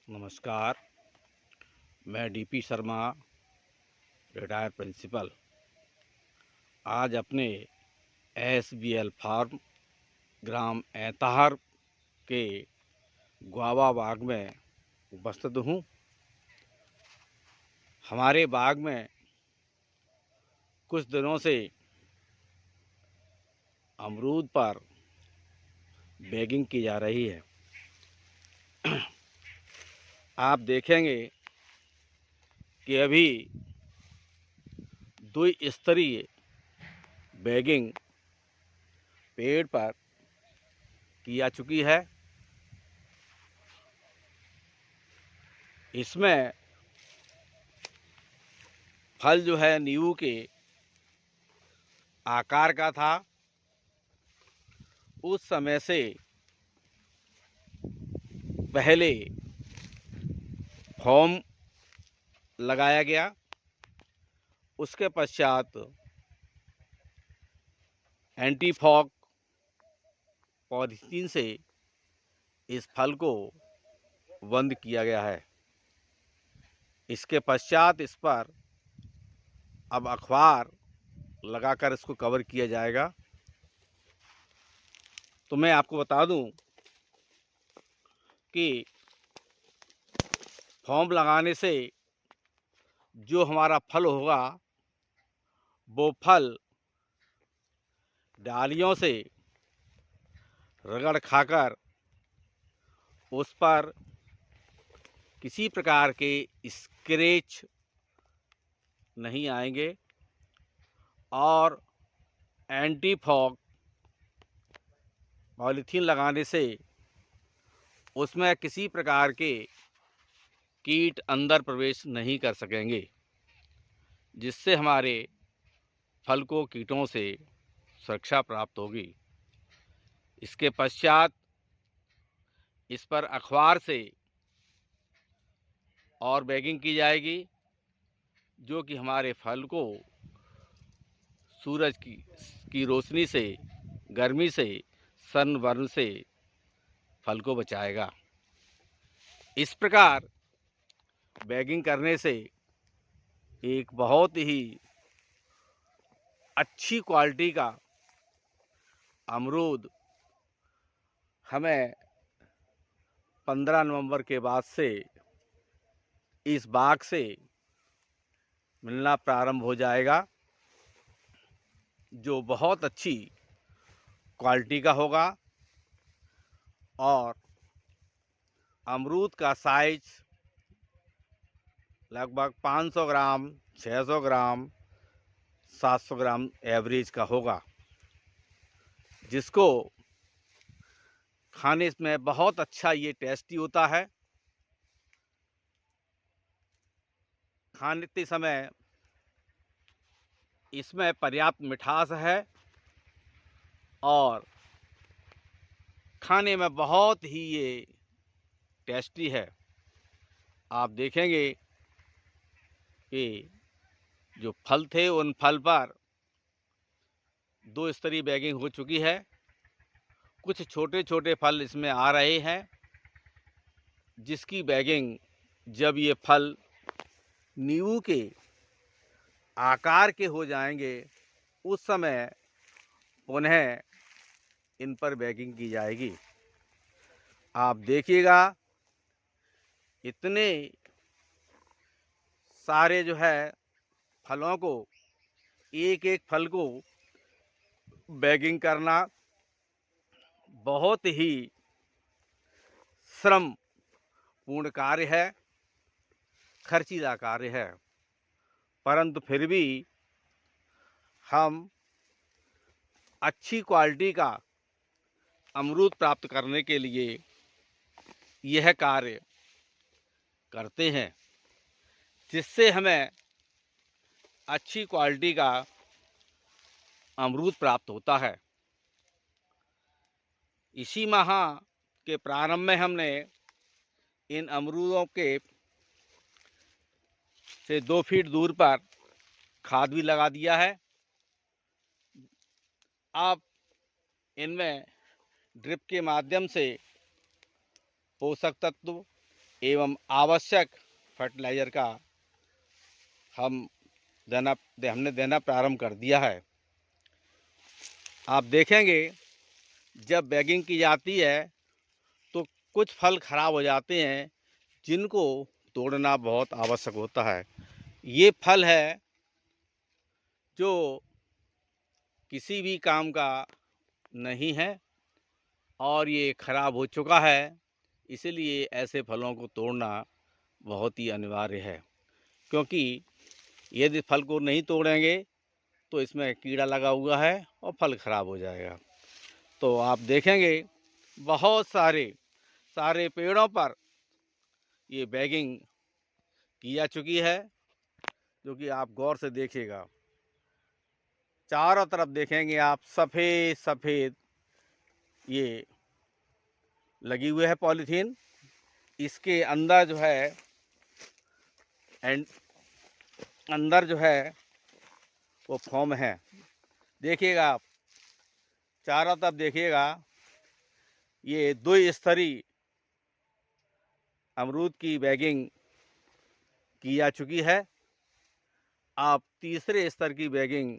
नमस्कार। मैं DP Sharma, retired principal, आज अपने एसबीएल फार्म ग्राम ऐताहर के गुआवा बाग में उपस्थित हूँ। हमारे बाग में कुछ दिनों से अमरूद पर बैगिंग की जा रही है। आप देखेंगे कि अभी द्विस्तरीय बैगिंग पेड़ पर की जा चुकी है। इसमें फल जो है नींबू के आकार का था। उस समय से पहले फॉर्म लगाया गया, उसके पश्चात एंटी फॉग पॉलीथीन से इस फल को बंद किया गया है। इसके पश्चात इस पर अब अखबार लगाकर इसको कवर किया जाएगा। तो मैं आपको बता दूं कि फॉर्म लगाने से जो हमारा फल होगा वो फल डालियों से रगड़ खाकर उस पर किसी प्रकार के स्क्रैच नहीं आएंगे और एंटी फॉग पॉलीथीन लगाने से उसमें किसी प्रकार के कीट अंदर प्रवेश नहीं कर सकेंगे, जिससे हमारे फल को कीटों से सुरक्षा प्राप्त होगी। इसके पश्चात इस पर अखबार से और बैगिंग की जाएगी, जो कि हमारे फल को सूरज की रोशनी से, गर्मी से, सनबर्न से फल को बचाएगा। इस प्रकार बैगिंग करने से एक बहुत ही अच्छी क्वालिटी का अमरूद हमें 15 नवंबर के बाद से इस बाग से मिलना प्रारंभ हो जाएगा, जो बहुत अच्छी क्वालिटी का होगा और अमरूद का साइज लगभग 500 ग्राम, 600 ग्राम, 700 ग्राम एवरेज का होगा, जिसको खाने में बहुत अच्छा ये टेस्टी होता है। खाने समय इसमें पर्याप्त मिठास है और खाने में बहुत ही ये टेस्टी है। आप देखेंगे कि जो फल थे उन फल पर 2 स्तरीय बैगिंग हो चुकी है। कुछ छोटे छोटे फल इसमें आ रहे हैं, जिसकी बैगिंग जब ये फल नींबू के आकार के हो जाएंगे उस समय उन्हें इन पर बैगिंग की जाएगी। आप देखिएगा इतने सारे जो है फलों को, एक एक फल को बैगिंग करना बहुत ही श्रम पूर्ण कार्य है, खर्चीला कार्य है, परंतु फिर भी हम अच्छी क्वालिटी का अमरूद प्राप्त करने के लिए यह कार्य करते हैं, जिससे हमें अच्छी क्वालिटी का अमरूद प्राप्त होता है। इसी माह के प्रारंभ में हमने इन अमरूदों के से 2 फीट दूर पर खाद भी लगा दिया है। अब इनमें ड्रिप के माध्यम से पोषक तत्व एवं आवश्यक फर्टिलाइज़र का हमने देना प्रारंभ कर दिया है। आप देखेंगे जब बैगिंग की जाती है तो कुछ फल खराब हो जाते हैं जिनको तोड़ना बहुत आवश्यक होता है। ये फल है जो किसी भी काम का नहीं है और ये खराब हो चुका है, इसलिए ऐसे फलों को तोड़ना बहुत ही अनिवार्य है, क्योंकि यदि फल को नहीं तोड़ेंगे तो इसमें कीड़ा लगा हुआ है और फल खराब हो जाएगा। तो आप देखेंगे बहुत सारे पेड़ों पर ये बैगिंग की जा चुकी है, जो कि आप गौर से देखिएगा। चारों तरफ देखेंगे आप सफ़ेद सफ़ेद ये लगी हुए है पॉलीथीन। इसके अंदर जो है एंड अंदर जो है वो फॉर्म है। देखिएगा आप चारों तरफ देखिएगा, ये दो स्तरीय अमरूद की बैगिंग की जा चुकी है। आप तीसरे स्तर की बैगिंग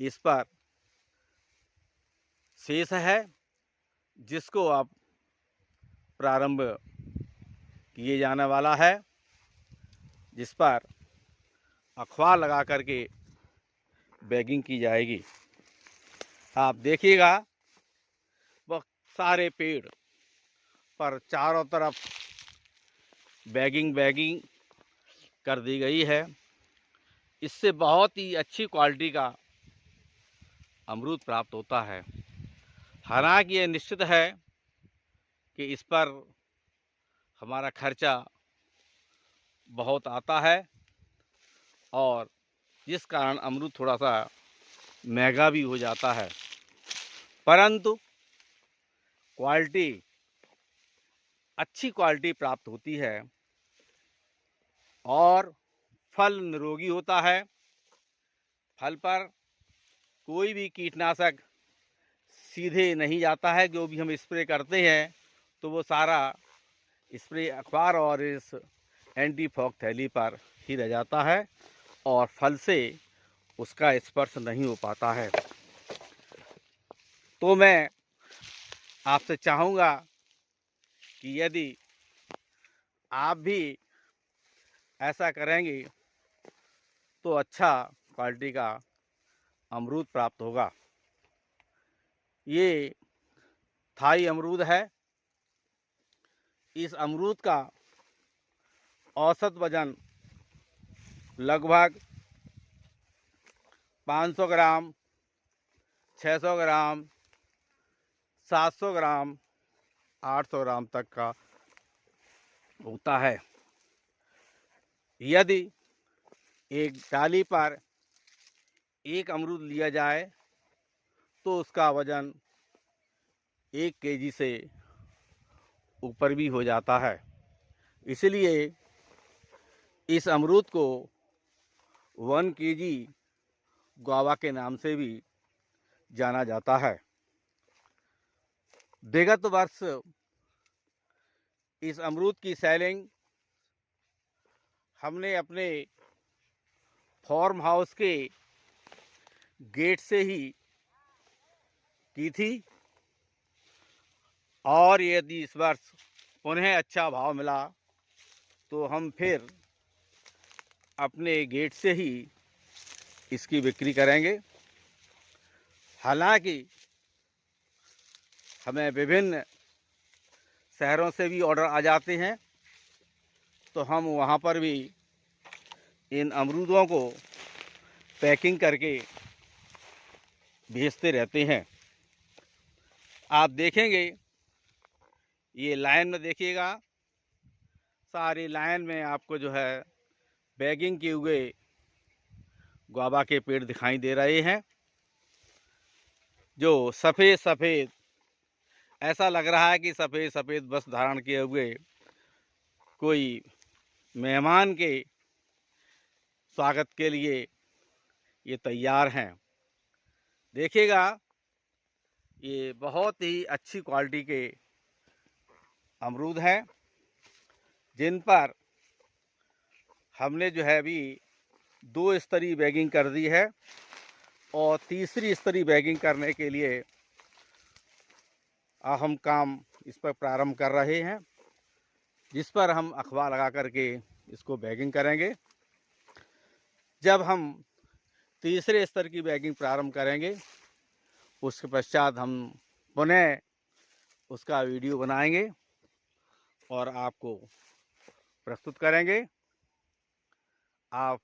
इस पर शेष है, जिसको आप प्रारंभ किए जाने वाला है, जिस पर अखबार लगा करके बैगिंग की जाएगी। आप देखिएगा वह सारे पेड़ पर चारों तरफ बैगिंग कर दी गई है। इससे बहुत ही अच्छी क्वालिटी का अमरूद प्राप्त होता है। हालांकि ये निश्चित है कि इस पर हमारा खर्चा बहुत आता है और जिस कारण अमरूद थोड़ा सा महंगा भी हो जाता है, परंतु अच्छी क्वालिटी प्राप्त होती है और फल निरोगी होता है। फल पर कोई भी कीटनाशक सीधे नहीं जाता है। जो भी हम स्प्रे करते हैं तो वो सारा स्प्रे अखबार और इस एंटी फॉग थैली पर ही रह जाता है और फल से उसका स्पर्श नहीं हो पाता है। तो मैं आपसे चाहूँगा कि यदि आप भी ऐसा करेंगे तो अच्छा क्वालिटी का अमरूद प्राप्त होगा। ये थाई अमरूद है। इस अमरूद का औसत वजन लगभग 500 ग्राम, 600 ग्राम, 700 ग्राम, 800 ग्राम तक का होता है। यदि एक डाली पर एक अमरूद लिया जाए तो उसका वजन 1 केजी से ऊपर भी हो जाता है। इसलिए इस अमरूद को 1 केजी गुआवा के नाम से भी जाना जाता है। विगत वर्ष इस अमरूद की सेलिंग हमने अपने फार्म हाउस के गेट से ही की थी और यदि इस वर्ष उन्हें अच्छा भाव मिला तो हम फिर अपने गेट से ही इसकी बिक्री करेंगे। हालांकि हमें विभिन्न शहरों से भी ऑर्डर आ जाते हैं, तो हम वहां पर भी इन अमरूदों को पैकिंग करके भेजते रहते हैं। आप देखेंगे ये लाइन में देखिएगा, सारी लाइन में आपको जो है बैगिंग किए हुए गुआवा के पेड़ दिखाई दे रहे हैं, जो सफ़ेद सफ़ेद, ऐसा लग रहा है कि सफ़ेद सफ़ेद वस्त्र धारण किए हुए कोई मेहमान के स्वागत के लिए ये तैयार हैं। देखिएगा ये बहुत ही अच्छी क्वालिटी के अमरूद हैं जिन पर हमने जो है अभी 2 स्तरीय बैगिंग कर दी है और तीसरी स्तरीय बैगिंग करने के लिए हम काम इस पर प्रारंभ कर रहे हैं, जिस पर हम अखबार लगा करके इसको बैगिंग करेंगे। जब हम तीसरे स्तर की बैगिंग प्रारंभ करेंगे, उसके पश्चात हम पुनः उसका वीडियो बनाएंगे और आपको प्रस्तुत करेंगे। आप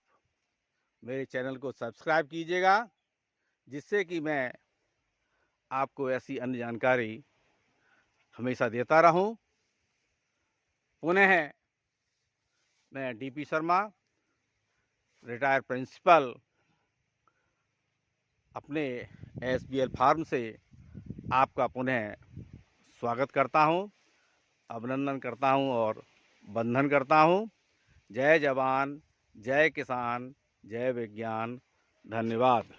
मेरे चैनल को सब्सक्राइब कीजिएगा, जिससे कि मैं आपको ऐसी अन्य जानकारी हमेशा देता रहूं। पुनः मैं डीपी शर्मा, रिटायर्ड प्रिंसिपल, अपने एसबीएल फार्म से आपका पुनः स्वागत करता हूं, अभिनंदन करता हूं और वंदन करता हूं। जय जवान, जय किसान, जय विज्ञान। धन्यवाद।